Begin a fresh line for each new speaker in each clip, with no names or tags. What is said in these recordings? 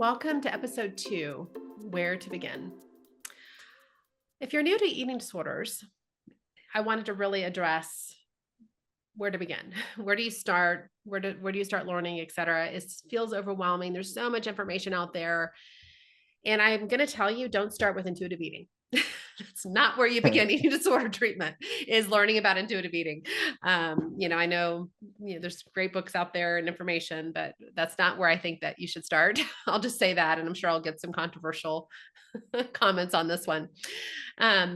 welcome to episode 2, Where to Begin. If you're new to eating disorders, I wanted to really address where to begin. Where do you start? Where do you start learning, et cetera? It feels overwhelming. There's so much information out there. And I'm going to tell you, don't start with intuitive eating. It's not where you begin eating disorder treatment, is learning about intuitive eating. I know, there's great books out there and information, but that's not where I think that you should start. I'll just say that, and I'm sure I'll get some controversial comments on this one. I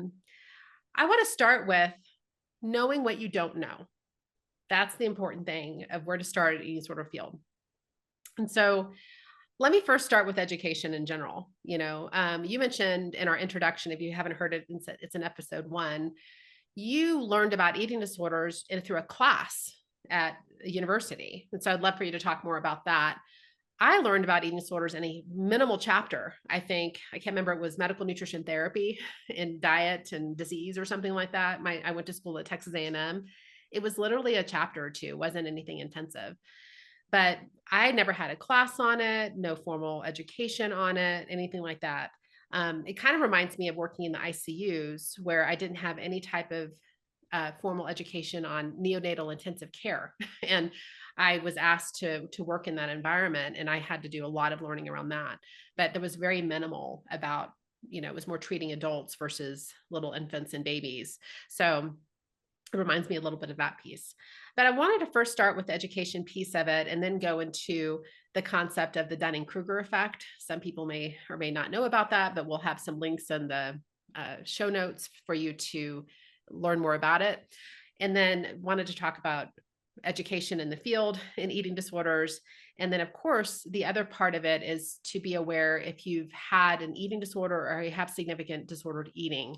want to start with knowing what you don't know. That's the important thing of where to start at any sort of field. And so let me first start with education in general. You mentioned in our introduction, if you haven't heard it, it's in episode 1, you learned about eating disorders through a class at a university. And so I'd love for you to talk more about that. I learned about eating disorders in a minimal chapter. I can't remember, it was medical nutrition therapy and diet and disease or something like that. I went to school at Texas A&M. It was literally a chapter or two, wasn't anything intensive. But I never had a class on it, no formal education on it, anything like that. It kind of reminds me of working in the ICUs, where I didn't have any type of formal education on neonatal intensive care. And I was asked to work in that environment, and I had to do a lot of learning around that. But there was very minimal about, it was more treating adults versus little infants and babies. So it reminds me a little bit of that piece. But I wanted to first start with the education piece of it and then go into the concept of the Dunning Kruger Effect. Some people may or may not know about that, but we'll have some links in the show notes for you to learn more about it. And then wanted to talk about education in the field in eating disorders. And then, of course, the other part of it is to be aware if you've had an eating disorder or you have significant disordered eating,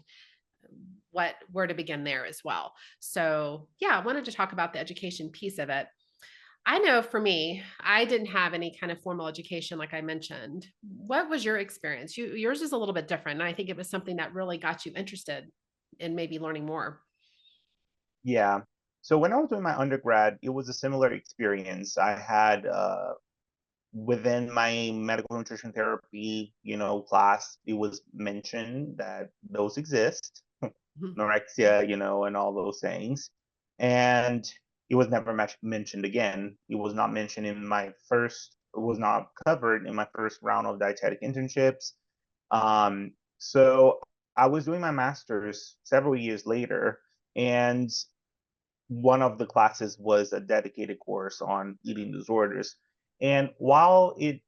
where to begin there as well. So yeah, I wanted to talk about the education piece of it. I know for me, I didn't have any kind of formal education, like I mentioned. What was your experience? Yours is a little bit different. And I think it was something that really got you interested in maybe learning more.
Yeah. So when I was doing my undergrad, it was a similar experience. I had within my medical nutrition therapy, class, it was mentioned that those exist,
Mhm.
anorexia, and all those things. And it was never mentioned again. It was not mentioned it was not covered in my first round of dietetic internships. So I was doing my master's several years later, and one of the classes was a dedicated course on eating disorders. And while it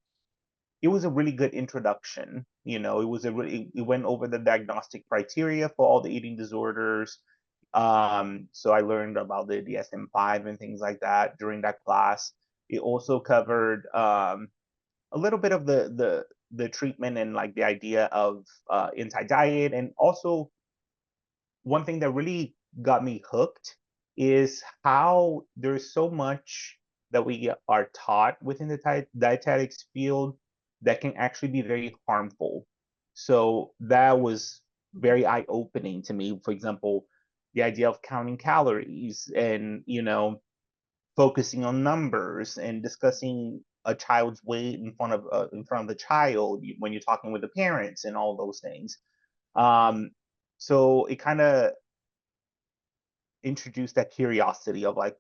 was a really good introduction, it went over the diagnostic criteria for all the eating disorders. So I learned about the DSM-5 and things like that during that class. It also covered a little bit of the treatment and like the idea of anti-diet, and also one thing that really got me hooked is how there's so much that we are taught within the dietetics field that can actually be very harmful. So that was very eye-opening to me. For example, the idea of counting calories and, focusing on numbers and discussing a child's weight in front of the child when you're talking with the parents and all those things. So it kind of introduced that curiosity of like,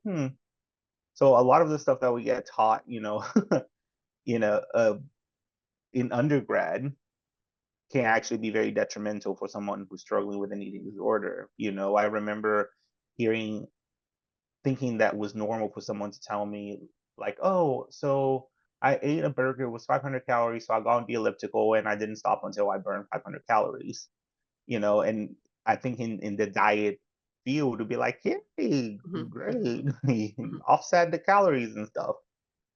so a lot of the stuff that we get taught, you know, uh, in undergrad can actually be very detrimental for someone who's struggling with an eating disorder. I remember hearing, thinking that was normal for someone to tell me like, oh, so I ate a burger with 500 calories, so I got on the elliptical and I didn't stop until I burned 500 calories. And I think in the diet field to be like, hey,
Mhm.
great,
Mhm.
offset the calories and stuff.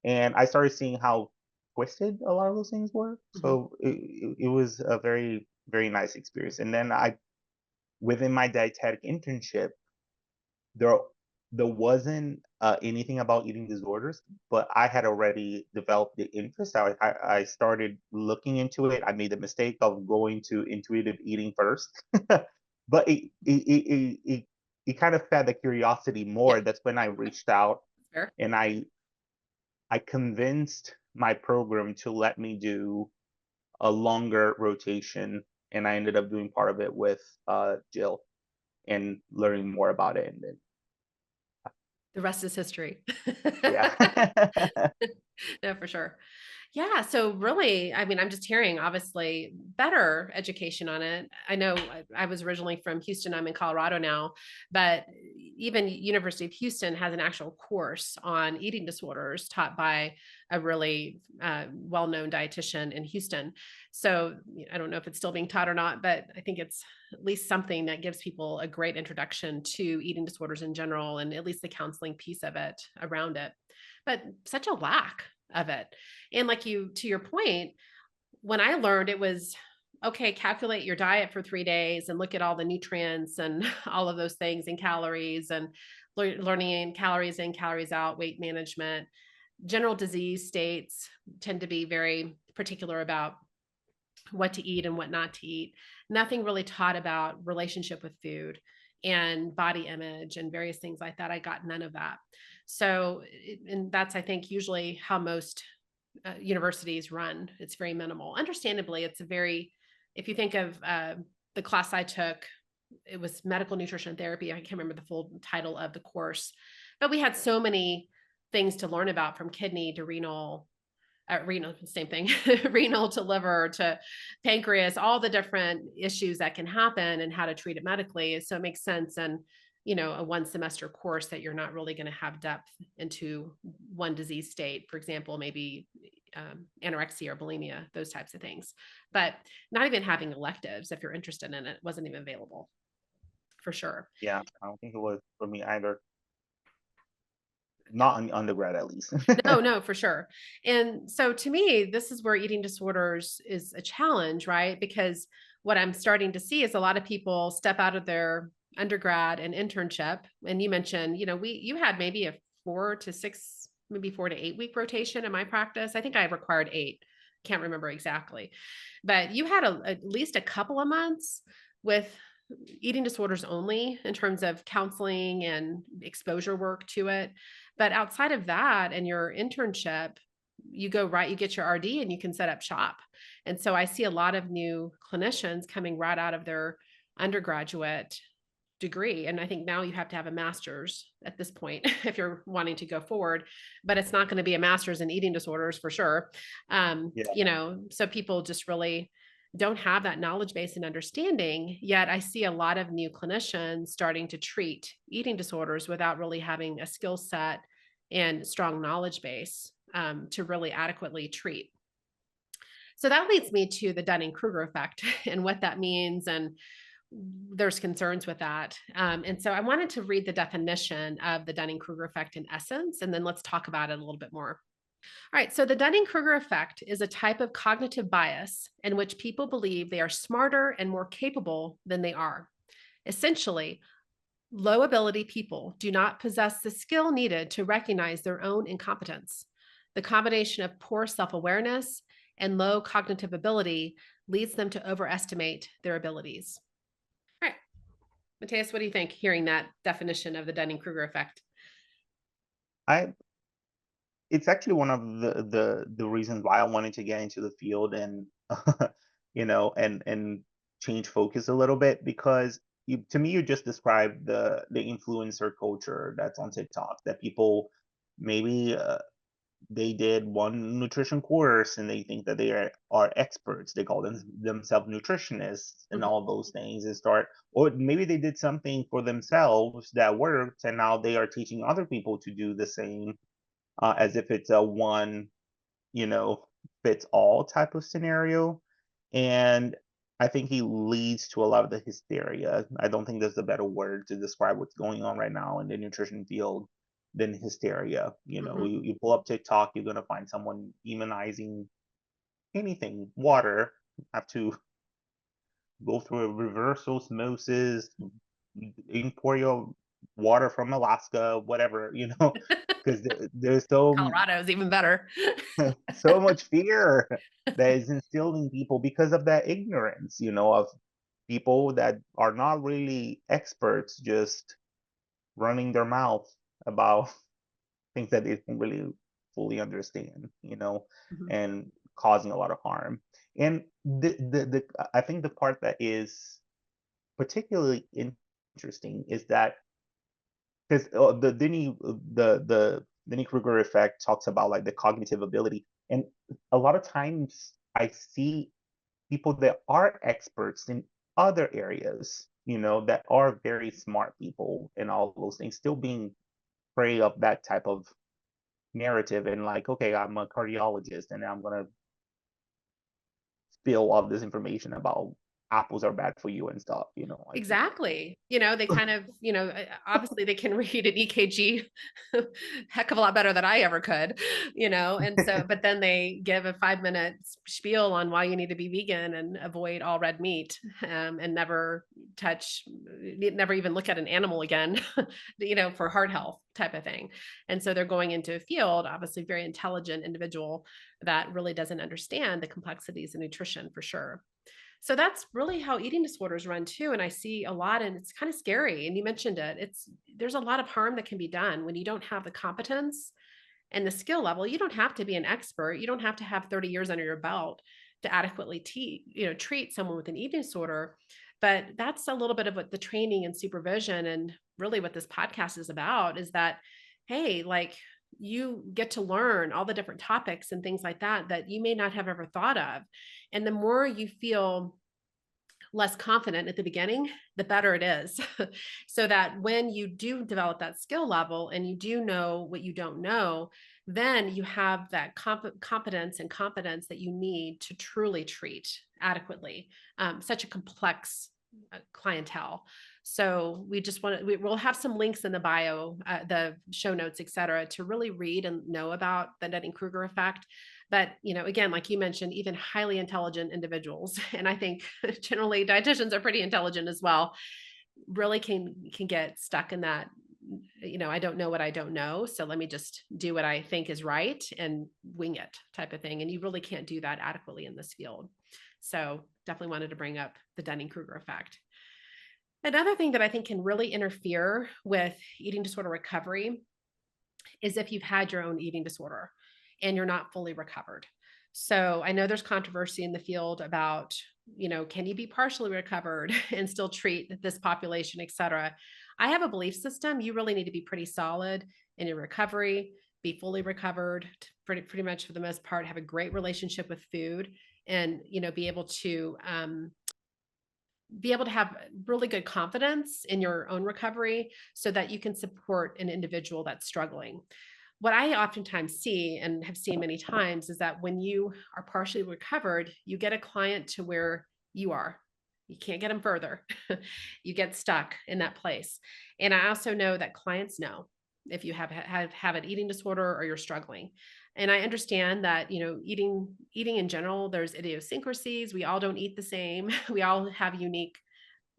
And I started seeing how twisted a lot of those things were.
Mhm.
So it was a very, very nice experience. And then within my dietetic internship, there there wasn't anything about eating disorders, but I had already developed the interest. I started looking into it. I made the mistake of going to intuitive eating first, but it kind of fed the curiosity
Yeah,
more. That's when I reached out
fair.
and I convinced my program to let me do a longer rotation, and I ended up doing part of it with Jill and learning more about it. And then,
The rest is history.
yeah,
No, for sure. Yeah. So really, I mean, I'm just hearing obviously better education on it. I know I was originally from Houston. I'm in Colorado now, but even University of Houston has an actual course on eating disorders taught by a really well-known dietitian in Houston. So I don't know if it's still being taught or not, but I think it's at least something that gives people a great introduction to eating disorders in general, and at least the counseling piece of it around it. But such a lack of it. And like you, to your point, when I learned it was okay, calculate your diet for 3 days and look at all the nutrients and all of those things and calories and learning calories in, calories out, weight management. General disease states tend to be very particular about what to eat and what not to eat. Nothing really taught about relationship with food and body image and various things like that. I got none of that. So, and that's, I think, usually how most universities run. It's very minimal. Understandably, it's a very, if you think of the class I took, it was medical nutrition therapy. I can't remember the full title of the course, but we had so many things to learn about, from kidney to renal, same thing, renal to liver to pancreas, all the different issues that can happen and how to treat it medically. So it makes sense. And, a 1 semester course that you're not really going to have depth into one disease state, for example, maybe anorexia or bulimia, those types of things, but not even having electives, if you're interested in it, wasn't even available for sure.
yeah. I don't think it was for me either. Not in undergrad, at least.
No, no, for sure. And so to me, this is where eating disorders is a challenge, right? Because what I'm starting to see is a lot of people step out of their undergrad and internship. And you mentioned, you had maybe a 4 to 6, maybe 4 to 8 week rotation in my practice. I think I required 8. Can't remember exactly. But you had at least a couple of months with eating disorders only in terms of counseling and exposure work to it. But outside of that and your internship, you go right, you get your RD and you can set up shop. And so I see a lot of new clinicians coming right out of their undergraduate degree. And I think now you have to have a master's at this point if you're wanting to go forward, but it's not going to be a master's in eating disorders for sure.
Yeah,
So people just really don't have that knowledge base and understanding. Yet I see a lot of new clinicians starting to treat eating disorders without really having a skill set and strong knowledge base to really adequately treat. So that leads me to the Dunning Kruger effect and what that means. And there's concerns with that. And so I wanted to read the definition of the Dunning Kruger effect in essence, and then let's talk about it a little bit more. All right, so the Dunning Kruger effect is a type of cognitive bias in which people believe they are smarter and more capable than they are. Essentially, low ability people do not possess the skill needed to recognize their own incompetence. The combination of poor self awareness and low cognitive ability leads them to overestimate their abilities. All right, Mateus, what do you think hearing that definition of the Dunning Kruger effect?
I it's actually one of the reasons why I wanted to get into the field and and change focus a little bit, because to me you just described the influencer culture that's on TikTok, that people maybe they did one nutrition course and they think that they are experts. They call themselves nutritionists and
Mhm.
all those things, and start, or maybe they did something for themselves that worked and now they are teaching other people to do the same, as if it's a one, you know, fits all type of scenario. And I think he leads to a lot of the hysteria. I don't think there's a better word to describe what's going on right now in the nutrition field than hysteria.
Mhm.
You pull up TikTok, you're gonna find someone demonizing anything, water, have to go through a reverse osmosis, import your water from Alaska, whatever, because there's
Colorado is even better.
so much fear that is instilled in people because of that ignorance, of people that are not really experts, just running their mouth about things that they don't really fully understand,
Mhm.
and causing a lot of harm. And I think the part that is particularly interesting is that because the Dunning Kruger effect talks about like the cognitive ability, and a lot of times I see people that are experts in other areas, that are very smart people and all those things, still being prey of that type of narrative, and like, okay, I'm a cardiologist and I'm gonna spill all this information about apples are bad for you and stuff, like.
Exactly. They kind of, obviously they can read an EKG heck of a lot better than I ever could, and so, but then they give a 5-minute spiel on why you need to be vegan and avoid all red meat, and never even look at an animal again, for heart health type of thing. And so they're going into a field, obviously very intelligent individual that really doesn't understand the complexities of nutrition for sure. So that's really how eating disorders run too. And I see a lot, and it's kind of scary. And you mentioned it. There's a lot of harm that can be done when you don't have the competence and the skill level. You don't have to be an expert. You don't have to have 30 years under your belt to adequately treat someone with an eating disorder. But that's a little bit of what the training and supervision, and really what this podcast is about, is that, hey, like, you get to learn all the different topics and things like that you may not have ever thought of. And the more you feel less confident at the beginning, the better it is. So that when you do develop that skill level and you do know what you don't know, then you have that competence and confidence that you need to truly treat adequately such a complex clientele. So we'll have some links in the bio, the show notes, et cetera, to really read and know about the Dunning Kruger effect. But, again, like you mentioned, even highly intelligent individuals, and I think generally dietitians are pretty intelligent as well, really can get stuck in that, I don't know what I don't know, so let me just do what I think is right and wing it type of thing. And you really can't do that adequately in this field. So definitely wanted to bring up the Dunning Kruger effect. Another thing that I think can really interfere with eating disorder recovery is if you've had your own eating disorder and you're not fully recovered. So I know there's controversy in the field about, can you be partially recovered and still treat this population, et cetera. I have a belief system. You really need to be pretty solid in your recovery, be fully recovered, pretty much for the most part, have a great relationship with food, and, be able to have really good confidence in your own recovery so that you can support an individual that's struggling. What I oftentimes see, and have seen many times, is that when you are partially recovered, you get a client to where you are. You can't get them further. You get stuck in that place. And I also know that clients know if you have an eating disorder or you're struggling. And I understand that, eating in general, there's idiosyncrasies. We all don't eat the same. We all have unique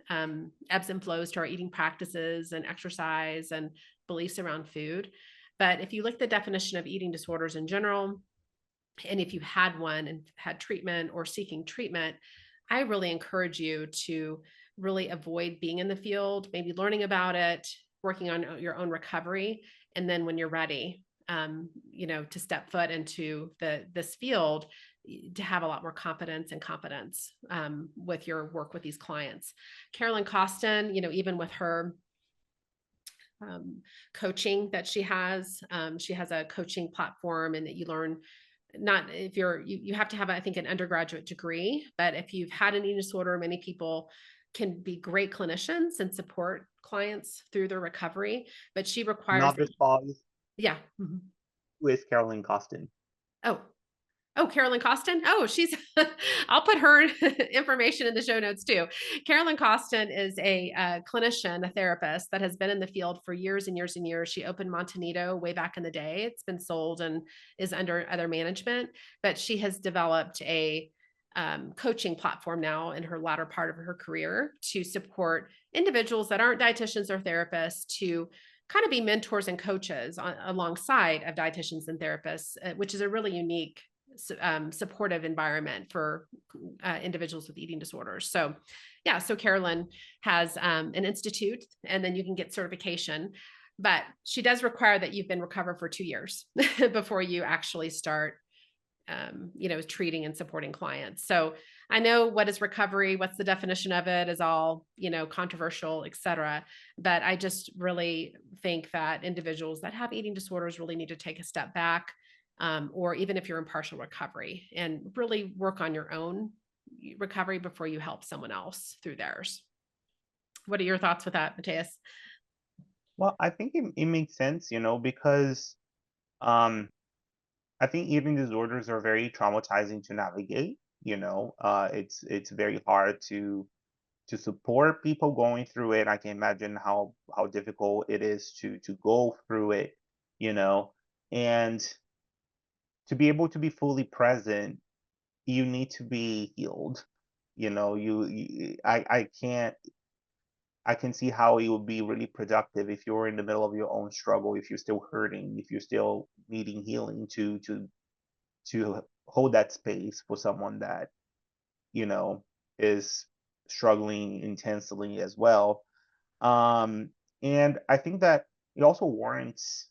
ebbs and flows to our eating practices and exercise and beliefs around food. But if you look at the definition of eating disorders in general, and if you had one and had treatment or seeking treatment, I really encourage you to really avoid being in the field, maybe learning about it, working on your own recovery. And then when you're ready, to step foot into this field, to have a lot more confidence and competence with your work with these clients. Carolyn Costin, even with her coaching that she has a coaching platform, and that you learn, not if you have to have, I think, an undergraduate degree, but if you've had an eating disorder, many people can be great clinicians and support clients through their recovery, but she requires
Another pause
yeah. Mhm.
with Carolyn Costin.
Oh, Carolyn Costin. Oh, I'll put her information in the show notes too. Carolyn Costin is a clinician, a therapist that has been in the field for years and years and years. She opened Montanito way back in the day. It's been sold and is under other management, but she has developed a coaching platform now in her latter part of her career to support individuals that aren't dietitians or therapists to kind of be mentors and coaches alongside of dietitians and therapists, which is a really unique supportive environment for individuals with eating disorders. So yeah, so Carolyn has an institute, and then you can get certification. but she does require that you've been recovered for 2 years before you actually start treating and supporting clients. So I know what is recovery, what's the definition of it is all, controversial, et cetera. But I just really think that individuals that have eating disorders really need to take a step back, or even if you're in partial recovery, and really work on your own recovery before you help someone else through theirs. What are your thoughts with that, Mateus?
Well, I think it makes sense, because um, I think eating disorders are very traumatizing to navigate. It's very hard to support people going through it. I can imagine how difficult it is to go through it, you know, and to be able to be fully present, you need to be healed. I can see how it would be really productive if you're in the middle of your own struggle, if you're still hurting, if you're still needing healing to hold that space for someone that, you know, is struggling intensely as well. And I think that it also warrants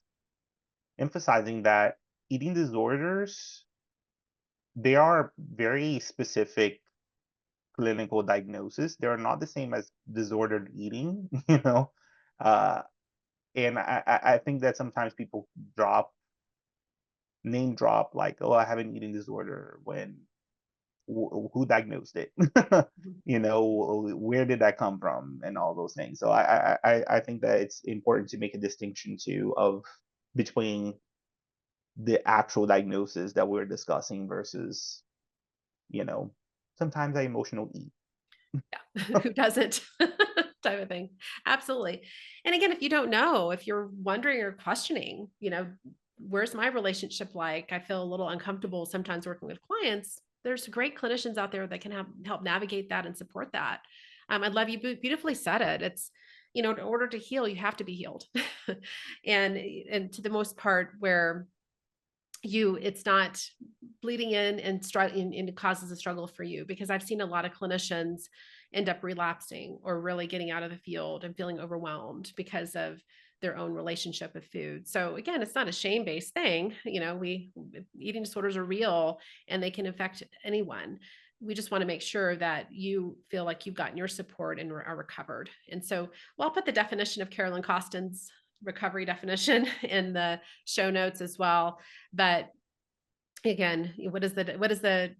emphasizing that eating disorders, they are very specific clinical diagnosis. They're not the same as disordered eating, Uh, and I think that sometimes people name drop like, oh, I have an eating disorder when who diagnosed it?
Mhm.
Where did that come from and all those things. So I think that it's important to make a distinction too of between the actual diagnosis that we're discussing versus, you know, sometimes I emotional eat.
Yeah. Who doesn't? Type of thing. Absolutely. And again, if you don't know, if you're wondering or questioning, where's my relationship like? I feel a little uncomfortable sometimes working with clients. There's great clinicians out there that can help navigate that and support that. I love you beautifully said it. It's, in order to heal, you have to be healed. and to the most part where it's not bleeding in and it causes a struggle for you, because I've seen a lot of clinicians end up relapsing or really getting out of the field and feeling overwhelmed because of their own relationship with food. So again, it's not a shame-based thing. We eating disorders are real and they can affect anyone. We just want to make sure that you feel like you've gotten your support and are recovered. And so, well, I'll put the definition of Carolyn Costin's recovery definition in the show notes as well. But again, what is the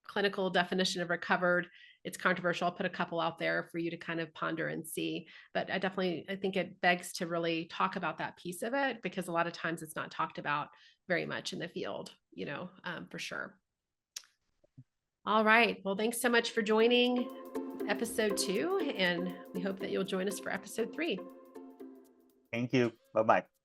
clinical definition of recovered? It's controversial. I'll put a couple out there for you to kind of ponder and see. But I think it begs to really talk about that piece of it, because a lot of times it's not talked about very much in the field, for sure. All right. Well, thanks so much for joining episode 2, and we hope that you'll join us for episode 3.
Thank you. Bye bye.